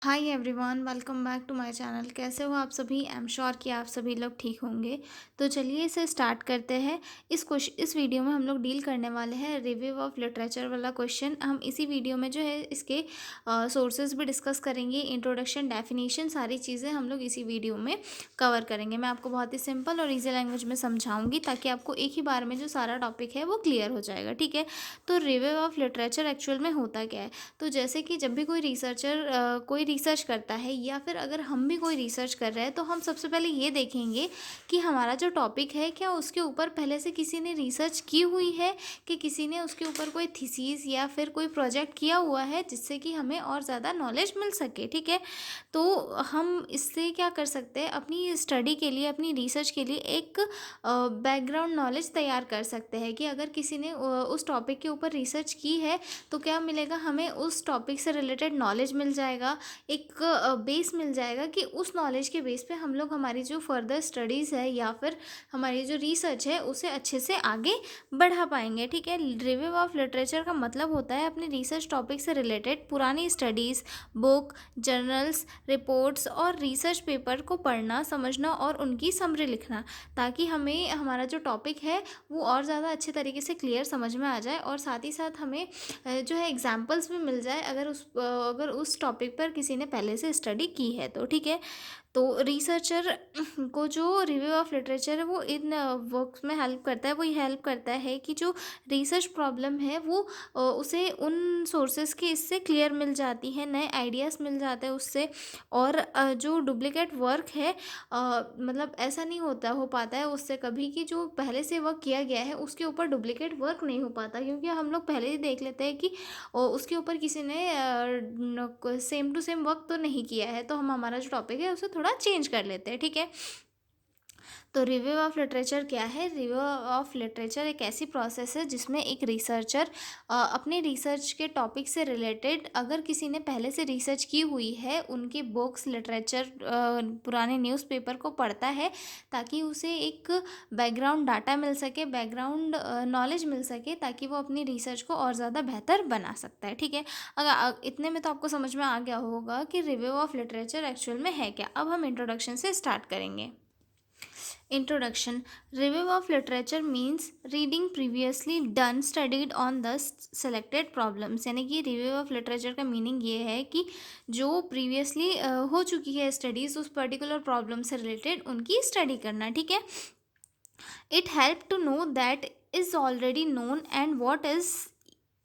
Hi everyone, welcome back to my channel. कैसे हो आप सभी? आई एम श्योर कि आप सभी लोग ठीक होंगे। तो चलिए इसे स्टार्ट करते हैं। इस वीडियो में हम लोग डील करने वाले हैं रिव्यू ऑफ लिटरेचर वाला क्वेश्चन। हम इसी वीडियो में जो है इसके सोर्सेज भी डिस्कस करेंगे, इंट्रोडक्शन, डेफिनेशन, सारी चीज़ें हम लोग इसी वीडियो में कवर करेंगे। मैं आपको बहुत ही सिंपल और ईजी लैंग्वेज में समझाऊंगी ताकि आपको एक ही बार में जो सारा टॉपिक है वो क्लियर हो जाएगा। ठीक है, तो रिव्यू ऑफ लिटरेचर एक्चुअल में होता क्या है? तो जैसे कि जब भी कोई रिसर्चर कोई रिसर्च करता है या फिर अगर हम भी कोई रिसर्च कर रहे हैं तो हम सबसे पहले ये देखेंगे कि हमारा जो टॉपिक है क्या उसके ऊपर पहले से किसी ने रिसर्च की हुई है, कि किसी ने उसके ऊपर कोई थीसिस या फिर कोई प्रोजेक्ट किया हुआ है जिससे कि हमें और ज़्यादा नॉलेज मिल सके। ठीक है, तो हम इससे क्या कर सकते हैं, अपनी स्टडी के लिए, अपनी रिसर्च के लिए एक बैकग्राउंड नॉलेज तैयार कर सकते हैं कि अगर किसी ने उस टॉपिक के ऊपर रिसर्च की है तो क्या मिलेगा, हमें उस टॉपिक से रिलेटेड नॉलेज मिल जाएगा, एक बेस मिल जाएगा कि उस नॉलेज के बेस पे हम लोग हमारी जो फर्दर स्टडीज़ है या फिर हमारी जो रिसर्च है उसे अच्छे से आगे बढ़ा पाएंगे। ठीक है, रिव्यू ऑफ लिटरेचर का मतलब होता है अपने रिसर्च टॉपिक से रिलेटेड पुरानी स्टडीज़, बुक, जर्नल्स, रिपोर्ट्स और रिसर्च पेपर को पढ़ना, समझना और उनकी समरी लिखना, ताकि हमें हमारा जो टॉपिक है वो और ज़्यादा अच्छे तरीके से क्लियर समझ में आ जाए और साथ ही साथ हमें जो है एग्जाम्पल्स भी मिल जाए अगर उस टॉपिक पर किसी ने पहले से स्टडी की है तो। ठीक है, तो रिसर्चर को जो रिव्यू ऑफ लिटरेचर है वो इन वर्क्स में हेल्प करता है। वो ये हेल्प करता है कि जो रिसर्च प्रॉब्लम है वो उसे उन सोर्सेज की इससे क्लियर मिल जाती है, नए आइडियाज़ मिल जाते हैं उससे। और जो डुप्लीकेट वर्क है, मतलब ऐसा नहीं हो पाता है उससे कभी कि जो पहले से वर्क किया गया है उसके ऊपर डुप्लीकेट वर्क नहीं हो पाता, क्योंकि हम लोग पहले ही देख लेते हैं कि उसके ऊपर किसी ने सेम टू सेम वर्क तो नहीं किया है, तो हम हमारा जो टॉपिक है उसे थोड़ा चेंज कर लेते हैं। ठीक है, तो रिव्यू ऑफ लिटरेचर क्या है? रिव्यू ऑफ लिटरेचर एक ऐसी प्रोसेस है जिसमें एक रिसर्चर अपने रिसर्च के टॉपिक से रिलेटेड, अगर किसी ने पहले से रिसर्च की हुई है, उनकी बुक्स, लिटरेचर, पुराने न्यूज़पेपर को पढ़ता है ताकि उसे एक बैकग्राउंड डाटा मिल सके, बैकग्राउंड नॉलेज मिल सके, ताकि वो अपनी रिसर्च को और ज़्यादा बेहतर बना सकता है। ठीक है, अगर इतने में तो आपको समझ में आ गया होगा कि रिव्यू ऑफ लिटरेचर एक्चुअल में है क्या। अब हम इंट्रोडक्शन से स्टार्ट करेंगे। Introduction. Review of literature means reading previously done studied on the selected problems। यानी कि रिव्यू ऑफ लिटरेचर का मीनिंग ये है कि जो प्रीवियसली हो चुकी है स्टडीज़ उस पर्टिकुलर प्रॉब्लम से रिलेटेड उनकी स्टडी करना। ठीक है, it help to know that is already known and what is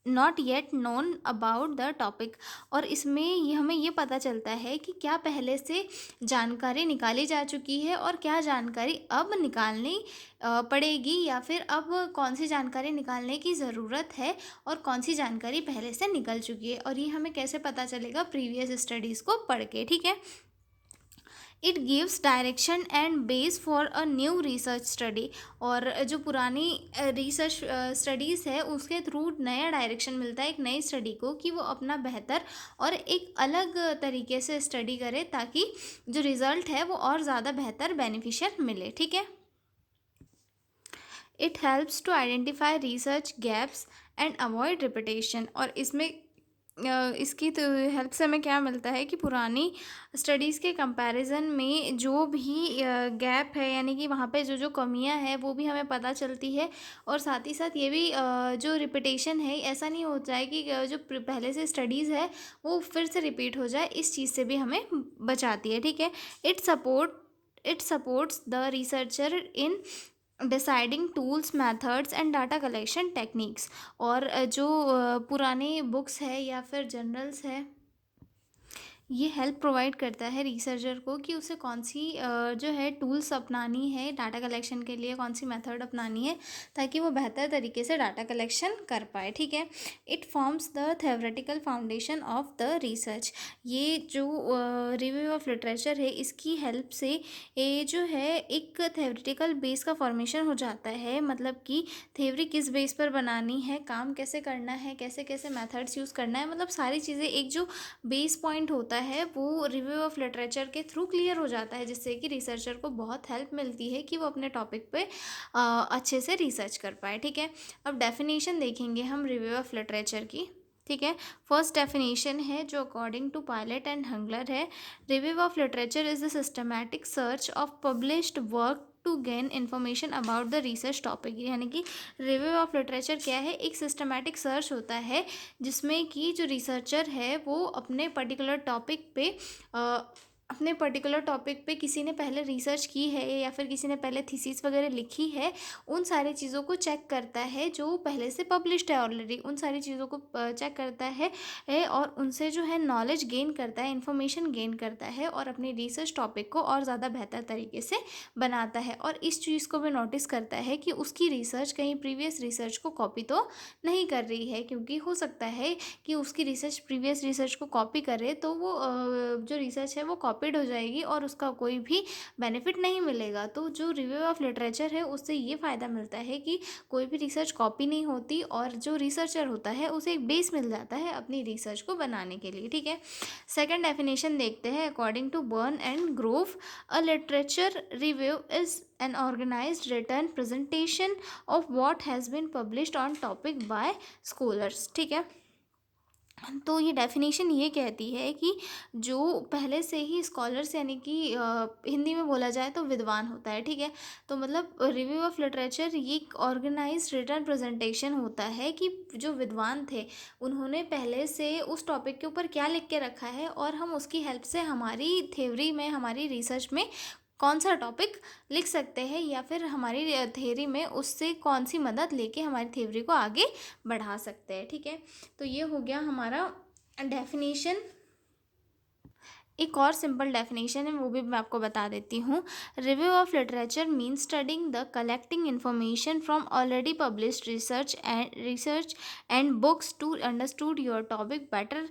not yet known about the topic. और इसमें ये हमें ये पता चलता है कि क्या पहले से जानकारी निकाली जा चुकी है और क्या जानकारी अब निकालनी पड़ेगी, या फिर अब कौन सी जानकारी निकालने की ज़रूरत है और कौन सी जानकारी पहले से निकल चुकी है। और ये हमें कैसे पता चलेगा? प्रीवियस स्टडीज़ को पढ़ के। ठीक है, it gives direction and base for a new research study. और जो पुरानी रिसर्च स्टडीज़ है उसके थ्रू नया डायरेक्शन मिलता है एक नई स्टडी को, कि वो अपना बेहतर और एक अलग तरीके से स्टडी करे ताकि जो रिज़ल्ट है वो और ज़्यादा बेहतर, बेनिफिशियल मिले। ठीक है, it helps to identify research gaps and avoid repetition. और इसमें इसकी तो हेल्प से हमें क्या मिलता है कि पुरानी स्टडीज़ के कंपैरिजन में जो भी गैप है, यानी कि वहाँ पे जो जो कमियां हैं वो भी हमें पता चलती है। और साथ ही साथ ये भी जो रिपीटेशन है, ऐसा नहीं हो जाए कि जो पहले से स्टडीज़ है वो फिर से रिपीट हो जाए, इस चीज़ से भी हमें बचाती है। ठीक है, it supports the researcher in deciding tools, methods and data collection techniques. और जो पुराने बुक्स है या फिर जर्नल्स है, ये हेल्प प्रोवाइड करता है रिसर्चर को कि उसे कौन सी जो है टूल्स अपनानी है डाटा कलेक्शन के लिए, कौन सी मेथड अपनानी है ताकि वो बेहतर तरीके से डाटा कलेक्शन कर पाए। ठीक है, it forms the theoretical foundation of the research. ये जो रिव्यू ऑफ लिटरेचर है इसकी हेल्प से ये जो है एक थ्योरेटिकल बेस का फॉर्मेशन हो जाता है, मतलब कि थ्योरी किस बेस पर बनानी है, काम कैसे करना है, कैसे कैसे मेथड्स यूज़ करना है, मतलब सारी चीज़ें एक जो बेस पॉइंट होता है वो रिव्यू ऑफ लिटरेचर के थ्रू क्लियर हो जाता है, जिससे कि रिसर्चर को बहुत हेल्प मिलती है कि वो अपने टॉपिक पे अच्छे से रिसर्च कर पाए। ठीक है, अब डेफिनेशन देखेंगे हम रिव्यू ऑफ लिटरेचर की। ठीक है। फर्स्ट डेफिनेशन है जो according to Pilot and Hungler है, review of literature is the systematic search of published work to gain information about the research topic. यानी कि रिव्यू ऑफ लिटरेचर क्या है, एक सिस्टमैटिक सर्च होता है जिसमें कि जो रिसर्चर है वो अपने पर्टिकुलर टॉपिक पे अपने पर्टिकुलर टॉपिक पे किसी ने पहले रिसर्च की है या फिर किसी ने पहले थीसिस वगैरह लिखी है, उन सारी चीज़ों को चेक करता है जो पहले से पब्लिश्ड है ऑलरेडी, उन सारी चीज़ों को चेक करता है और उनसे जो है नॉलेज गेन करता है, इन्फॉर्मेशन गेन करता है और अपनी रिसर्च टॉपिक को और ज़्यादा बेहतर तरीके से बनाता है। और इस चीज़ को भी नोटिस करता है कि उसकी रिसर्च कहीं प्रीवियस रिसर्च को कॉपी तो नहीं कर रही है, क्योंकि हो सकता है कि उसकी रिसर्च प्रीवियस रिसर्च को कॉपी करे तो वो जो रिसर्च है वो कॉपीड हो जाएगी और उसका कोई भी बेनिफिट नहीं मिलेगा। तो जो रिव्यू ऑफ लिटरेचर है उससे ये फ़ायदा मिलता है कि कोई भी रिसर्च कॉपी नहीं होती और जो रिसर्चर होता है उसे एक बेस मिल जाता है अपनी रिसर्च को बनाने के लिए। ठीक है। सेकंड डेफिनेशन देखते हैं, according to Burn and Grove, a literature review is an organized written presentation of what has been published on topic by scholars। ठीक है। तो ये डेफिनेशन ये कहती है कि जो पहले से ही स्कॉलर्स यानी कि हिंदी में बोला जाए तो विद्वान होता है। ठीक है। तो मतलब रिव्यू ऑफ लिटरेचर ये एक ऑर्गेनाइज्ड रिटर्न प्रेजेंटेशन होता है कि जो विद्वान थे उन्होंने पहले से उस टॉपिक के ऊपर क्या लिख के रखा है और हम उसकी हेल्प से हमारी थ्योरी में, हमारी रिसर्च में कौन सा टॉपिक लिख सकते हैं या फिर हमारी थ्योरी में उससे कौन सी मदद लेके हमारी थ्योरी को आगे बढ़ा सकते हैं। ठीक है। तो ये हो गया हमारा डेफिनेशन। एक और सिंपल डेफिनेशन है वो भी मैं आपको बता देती हूँ। Review of literature means studying the collecting information from already published research and books to understood your topic better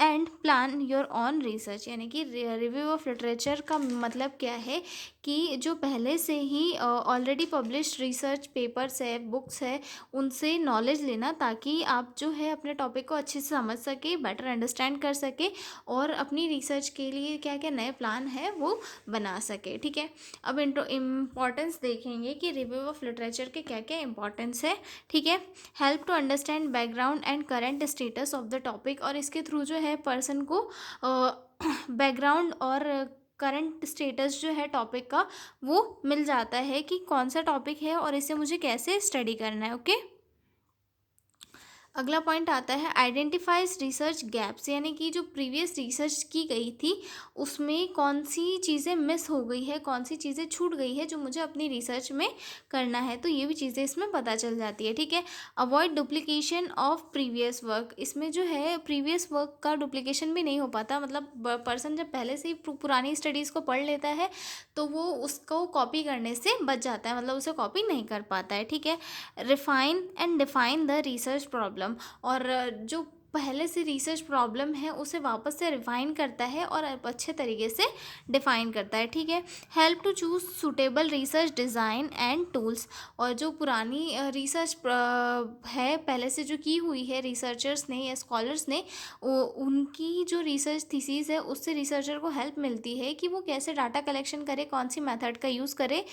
and plan your on research. यानी कि रिव्यू ऑफ लिटरेचर का मतलब क्या है कि जो पहले से ही ऑलरेडी पब्लिश्ड रिसर्च पेपर्स है, बुक्स है, उनसे नॉलेज लेना ताकि आप जो है अपने टॉपिक को अच्छे से समझ सके, बेटर अंडरस्टैंड कर सके और अपनी रिसर्च के लिए क्या क्या नए प्लान है वो बना सके। ठीक है। अब इम्पॉर्टेंस देखेंगे कि रिव्यू ऑफ लिटरेचर के क्या क्या इंपॉर्टेंस है। ठीक है। Help to understand background and current status of the topic, और इसके थ्रू जो है पर्सन को बैकग्राउंड और करंट स्टेटस जो है टॉपिक का वो मिल जाता है कि कौन सा टॉपिक है और इसे मुझे कैसे स्टडी करना है। ओके। अगला पॉइंट आता है आइडेंटिफाइज रिसर्च गैप्स, यानी कि जो प्रीवियस रिसर्च की गई थी उसमें कौन सी चीज़ें मिस हो गई है, कौन सी चीज़ें छूट गई है जो मुझे अपनी रिसर्च में करना है, तो ये भी चीज़ें इसमें पता चल जाती है। ठीक है। Avoid duplication of previous work, इसमें जो है प्रीवियस वर्क का डुप्लीकेशन भी नहीं हो पाता। मतलब पर्सन जब पहले से ही पुरानी स्टडीज़ को पढ़ लेता है तो वो उसको कॉपी करने से बच जाता है, मतलब उसे कॉपी नहीं कर पाता है। ठीक है। Refine and define the research problem, और जो पहले से रिसर्च प्रॉब्लम है उसे वापस से रिफाइन करता है और अच्छे तरीके से डिफाइन करता है। ठीक है। Help to choose suitable research design and tools, और जो पुरानी रिसर्च है पहले से जो की हुई है रिसर्चर्स ने या स्कॉलर्स ने, उनकी जो रिसर्च थीसिस है उससे रिसर्चर को हेल्प मिलती है कि वो कैसे डाटा कलेक्शन करे, कौन सी मेथड का यूज़ करे।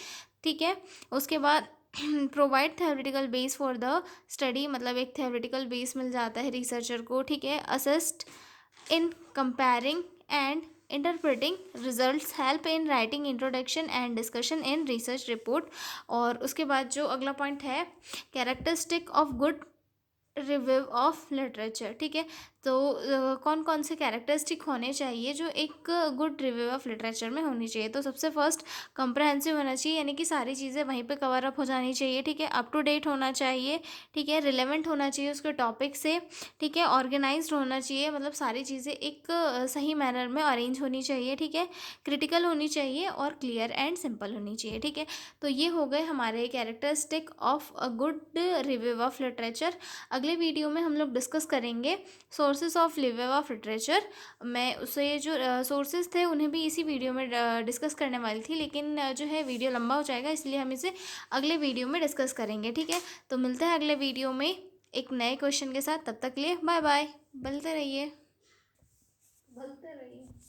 ठीक है। उसके बाद provide theoretical base for the study, मतलब एक थ्योरेटिकल बेस मिल जाता है रिसर्चर को। ठीक है। Assist in comparing and interpreting results, help in writing introduction and discussion in research report. और उसके बाद जो अगला पॉइंट है characteristic of good review of literature. ठीक है। तो कौन कौन से कैरेक्टरिस्टिक होने चाहिए जो एक गुड रिव्यू ऑफ लिटरेचर में होनी चाहिए। तो सबसे फर्स्ट कंप्रहेंसिव होना चाहिए, यानी कि सारी चीज़ें वहीं पे कवर अप हो जानी चाहिए। ठीक है। अप टू डेट होना चाहिए। ठीक है। रिलेवेंट होना चाहिए उसके टॉपिक से। ठीक है। ऑर्गेनाइज्ड होना चाहिए, मतलब सारी चीज़ें एक सही मैनर में अरेंज होनी चाहिए। ठीक है। क्रिटिकल होनी चाहिए और क्लियर एंड सिंपल होनी चाहिए। ठीक है। तो ये हो गए हमारे characteristic of a good review of literature. अगले वीडियो में हम लोग डिस्कस करेंगे sources of review of literature. मैं उसे जो सोर्सेज थे उन्हें भी इसी वीडियो में डिस्कस करने वाली थी, लेकिन जो है वीडियो लंबा हो जाएगा, इसलिए हम इसे अगले वीडियो में डिस्कस करेंगे। ठीक है। तो मिलते हैं अगले वीडियो में एक नए क्वेश्चन के साथ, तब तक के लिए बाय बाय। बोलते रहिए।